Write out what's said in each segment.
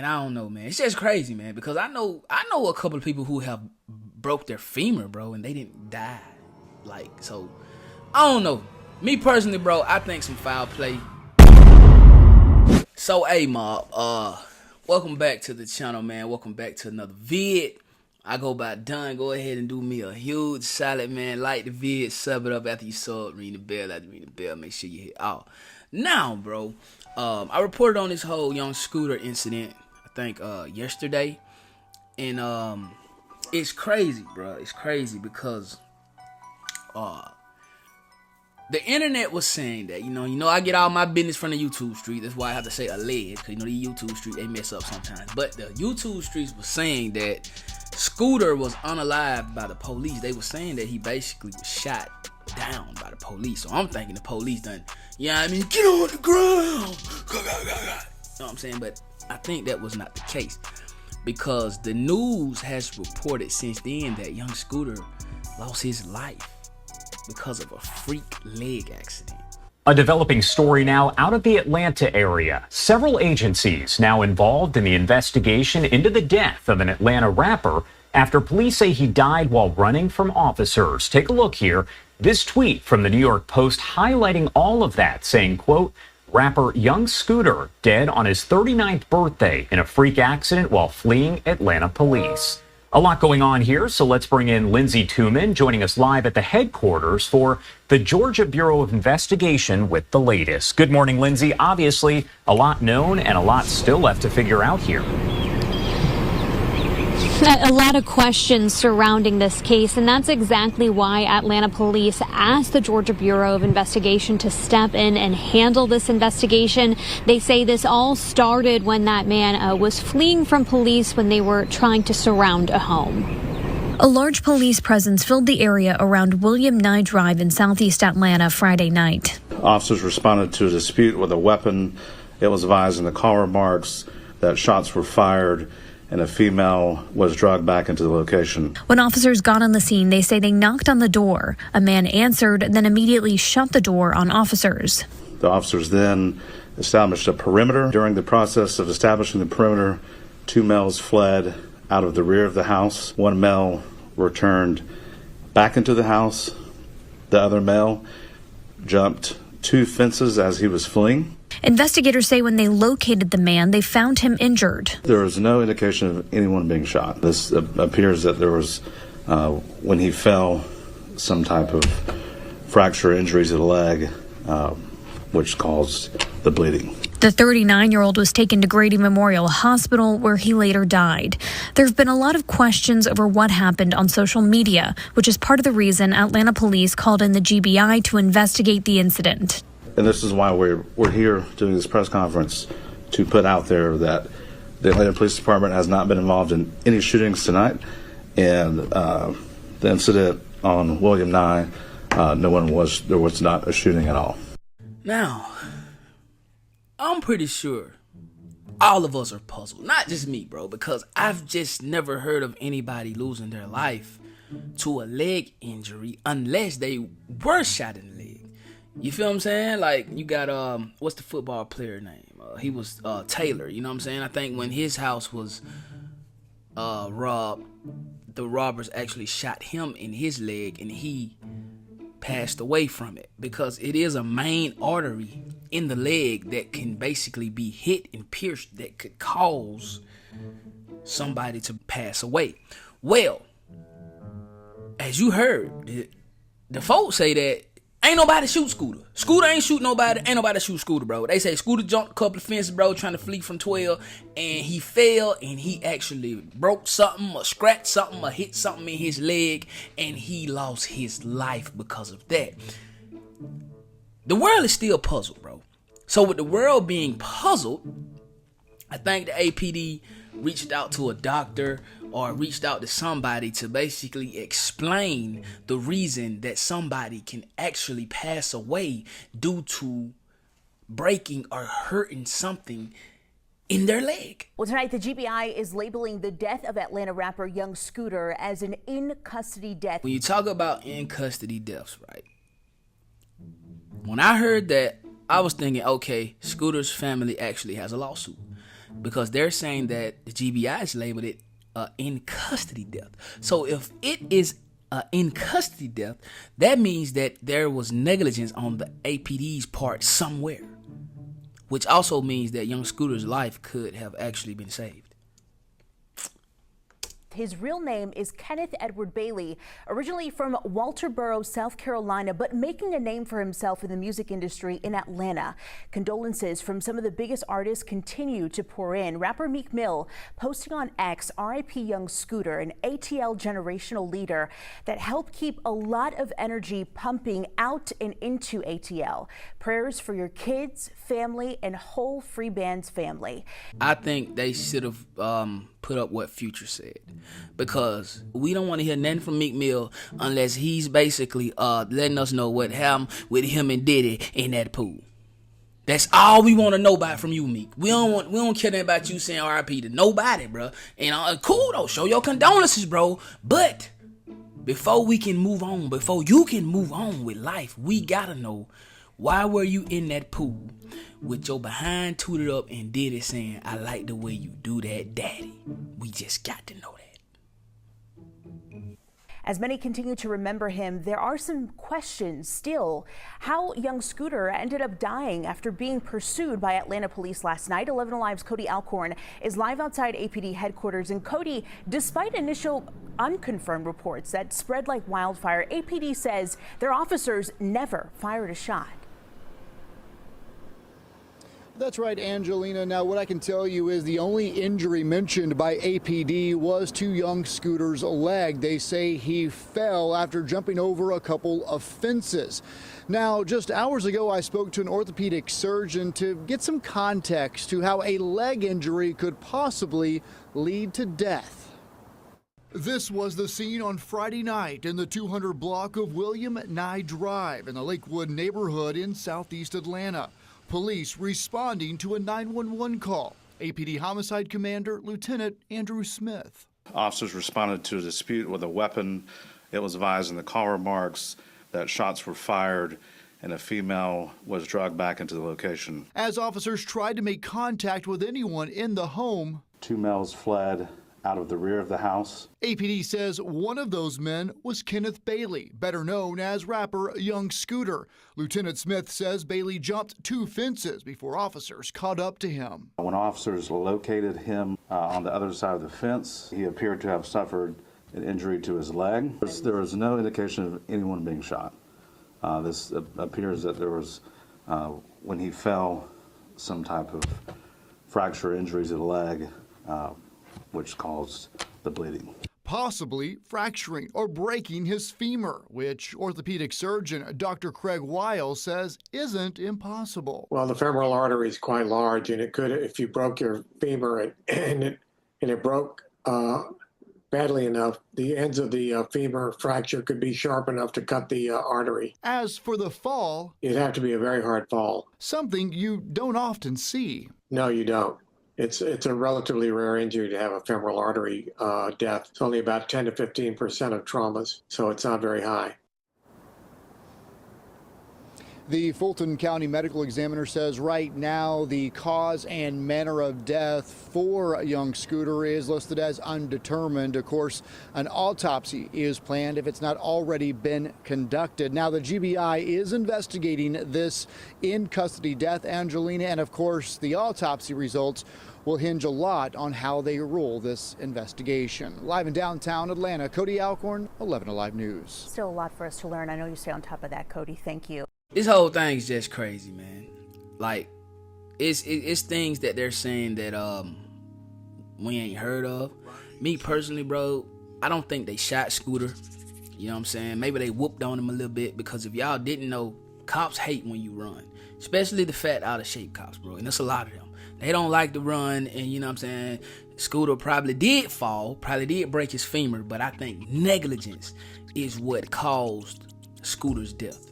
man, I don't know, man. It's just crazy, man, because I know a couple of people who have broke their femur, bro, and they didn't die. Like, so, I don't know. Me personally, bro, I think some foul play. So, hey, mob, welcome back to the channel, man. Welcome back to another vid. I go by Done. Go ahead and do me a huge solid, man. Like the vid, sub it up after you sub, ring the bell. After you ring the bell, make sure you hit all. Now, bro, I reported on this whole young scooter incident, I think, yesterday. And, it's crazy, bro. It's crazy because, the internet was saying that, you know, I get all my business from the YouTube street. That's why I have to say alleged, because, the YouTube street, they mess up sometimes. But the YouTube streets was saying that Scooter was unalived by the police. They were saying that he basically was shot down by the police. So I'm thinking the police done, get on the ground. You know what I'm saying? But I think that was not the case, because the news has reported since then that young Scooter lost his life because of a freak leg accident. A developing story now out of the Atlanta area. Several agencies now involved in the investigation into the death of an Atlanta rapper after police say he died while running from officers. Take a look here. This tweet from the New York Post highlighting all of that, saying, quote, rapper Young Scooter dead on his 39th birthday in a freak accident while fleeing Atlanta police. A lot going on here, so let's bring in Lindsay Tuman, joining us live at the headquarters for the Georgia Bureau of Investigation with the latest. Good morning, Lindsay. Obviously, a lot known and a lot still left to figure out here. A lot of questions surrounding this case, and that's exactly why Atlanta police asked the Georgia Bureau of Investigation to step in and handle this investigation. They say this all started when that man was fleeing from police when they were trying to surround a home. A large police presence filled the area around William Nye Drive in southeast Atlanta Friday night. Officers responded to a dispute with a weapon. It was advised in the call remarks that shots were fired and a female was dragged back into the location. When officers got on the scene, they say they knocked on the door. A man answered, then immediately shut the door on officers. The officers then established a perimeter. During the process of establishing the perimeter, two males fled out of the rear of the house. One male returned back into the house. The other male jumped two fences as he was fleeing. Investigators say when they located the man, they found him injured. There was no indication of anyone being shot. This appears that there was, when he fell, some type of fracture injury to the leg, which caused the bleeding. The 39-year-old was taken to Grady Memorial Hospital, where he later died. There have been a lot of questions over what happened on social media, which is part of the reason Atlanta police called in the GBI to investigate the incident. And this is why we're here doing this press conference, to put out there that the Atlanta Police Department has not been involved in any shootings tonight. And the incident on William Nye, there was not a shooting at all. Now, I'm pretty sure all of us are puzzled. Not just me, bro, because I've just never heard of anybody losing their life to a leg injury unless they were shot in the leg. You feel what I'm saying? Like, you got, what's the football player name? He was Taylor, you know what I'm saying? I think when his house was robbed, the robbers actually shot him in his leg and he passed away from it, because it is a main artery in the leg that can basically be hit and pierced that could cause somebody to pass away. Well, as you heard, the folks say that ain't nobody shoot Scooter. Scooter ain't shoot nobody. Ain't nobody shoot Scooter, bro. They say Scooter jumped a couple of fences, bro, trying to flee from 12, and he fell, and he actually broke something or scratched something or hit something in his leg, and he lost his life because of that. The world is still puzzled, bro. So with the world being puzzled, I think the APD reached out to a doctor or reached out to somebody to basically explain the reason that somebody can actually pass away due to breaking or hurting something in their leg. Well, tonight the GBI is labeling the death of Atlanta rapper Young Scooter as an in-custody death. When you talk about in-custody deaths, right? When I heard that, I was thinking, okay, Scooter's family actually has a lawsuit. because they're saying that the GBI has labeled it in custody death. So if it is in custody death, that means that there was negligence on the APD's part somewhere, which also means that young Scooter's life could have actually been saved. His real name is Kenneth Edward Bailey, originally from Walterboro, South Carolina, but making a name for himself in the music industry in Atlanta. Condolences from some of the biggest artists continue to pour in. Rapper Meek Mill posting on X, RIP Young Scooter, an ATL generational leader that helped keep a lot of energy pumping out and into ATL. Prayers for your kids, family, and whole Free Bands family. I think they should have put up what Future said, because we don't want to hear nothing from Meek Mill unless he's basically letting us know what happened with him and Diddy in that pool. That's all we want to know about from you, Meek. We don't care about you saying RIP to nobody, bro. And cool though, show your condolences, bro. But before we can move on, before you can move on with life, we gotta know, why were you in that pool with your behind tooted up and Diddy saying, "I like the way you do that, daddy"? We just got to know that. As many continue to remember him, there are some questions still. How young Scooter ended up dying after being pursued by Atlanta police last night. 11 Alive's Cody Alcorn is live outside APD headquarters. And Cody, despite initial unconfirmed reports that spread like wildfire, APD says their officers never fired a shot. That's right, Angelina. Now, what I can tell you is the only injury mentioned by APD was to young Scooter's leg. They say he fell after jumping over a couple of fences. Now, just hours ago, I spoke to an orthopedic surgeon to get some context to how a leg injury could possibly lead to death. This was the scene on Friday night in the 200 block of William Nye Drive in the Lakewood neighborhood in southeast Atlanta. Police responding to a 911 call. APD Homicide Commander Lieutenant Andrew Smith. Officers responded to a dispute with a weapon. It was advised in the call remarks that shots were fired and a female was dragged back into the location. As officers tried to make contact with anyone in the home, 2 males fled out of the rear of the house. APD says one of those men was Kenneth Bailey, better known as rapper Young Scooter. Lieutenant Smith says Bailey jumped 2 fences before officers caught up to him. When officers located him on the other side of the fence, he appeared to have suffered an injury to his leg. There was no indication of anyone being shot. This appears that there was, when he fell, some type of fracture injury to the leg, which caused the bleeding. Possibly fracturing or breaking his femur, which orthopedic surgeon Dr. Craig Weil says isn't impossible. Well, the femoral artery is quite large, and it could, if you broke your femur and it broke badly enough, the ends of the femur fracture could be sharp enough to cut the artery. As for the fall, it'd have to be a very hard fall. Something you don't often see. No, you don't. It's a relatively rare injury to have a femoral artery death. It's only about 10 to 15% of traumas, so it's not very high. The Fulton County Medical Examiner says right now the cause and manner of death for young Scooter is listed as undetermined. Of course, an autopsy is planned if it's not already been conducted. Now, the GBI is investigating this in-custody death, Angelina, and of course, the autopsy results will hinge a lot on how they rule this investigation. Live in downtown Atlanta, Cody Alcorn, 11 Alive News. Still a lot for us to learn. I know you stay on top of that, Cody. Thank you. This whole thing's just crazy, man. Like, it's things that they're saying that we ain't heard of. Me personally, bro, I don't think they shot Scooter. You know what I'm saying? Maybe they whooped on him a little bit, because if y'all didn't know, cops hate when you run, especially the fat, out of shape cops, bro. And there's a lot of them. They don't like to run, and you know what I'm saying? Scooter probably did fall, probably did break his femur, but I think negligence is what caused Scooter's death.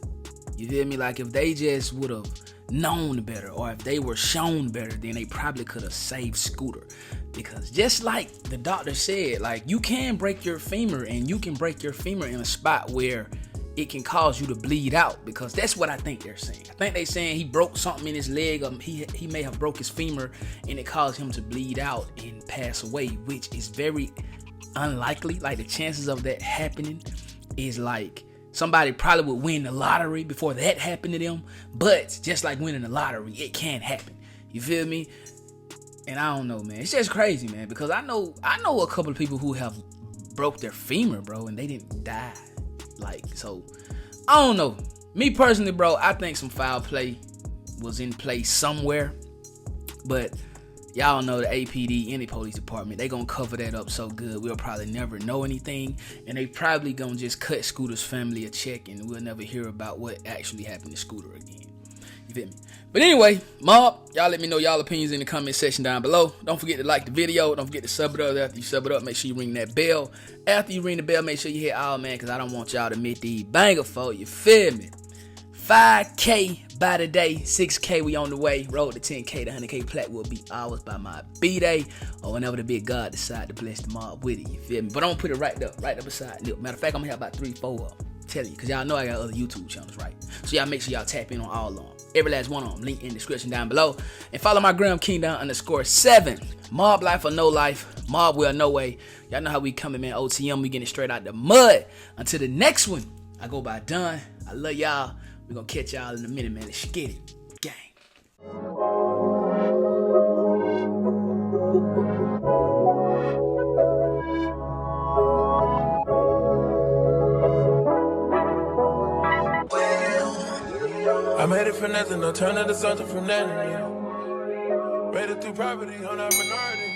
You feel me? Like, if they just would have known better, or if they were shown better, then they probably could have saved Scooter. Because just like the doctor said, like, you can break your femur, and you can break your femur in a spot where it can cause you to bleed out, because that's what I think they're saying. I think they're saying he broke something in his leg. He may have broke his femur, and it caused him to bleed out and pass away, which is very unlikely. Like, the chances of that happening is like somebody probably would win the lottery before that happened to them. But just like winning the lottery, it can happen. You feel me? And I don't know, man. It's just crazy, man, because I know a couple of people who have broke their femur, bro, and they didn't die. Like, so I don't know. Me personally, bro, I think some foul play was in place somewhere. But y'all know the APD, any police department, they gonna cover that up so good we'll probably never know anything. And they probably gonna just cut Scooter's family a check, and we'll never hear about what actually happened to Scooter again. You feel me? But anyway, mob, y'all let me know y'all opinions in the comment section down below. Don't forget to like the video. Don't forget to sub it up. After you sub it up, make sure you ring that bell. After you ring the bell, make sure you hit all, man, because I don't want y'all to miss the banger, for you feel me? 5K by the day, 6K we on the way. Road to 10K, the 100K plaque will be ours by my B-Day, or whenever the big God decide to bless the mob with it, you feel me? But I'm gonna put it right up beside. Look, matter of fact, I'm gonna have about 3-4 of them. Tell you, because y'all know I got other YouTube channels, right? So y'all make sure y'all tap in on all of them. Every last one of them. Link in the description down below. And follow my gram, Kingdown_7. Mob life or no life. Mob will no way. Y'all know how we coming, man. OTM, we getting straight out the mud. Until the next one, I go by done. I love y'all. We're going to catch y'all in a minute, man. Let's get it. Gang. I made it for nothing, no turn to something from nothing. Made it through property on our minority.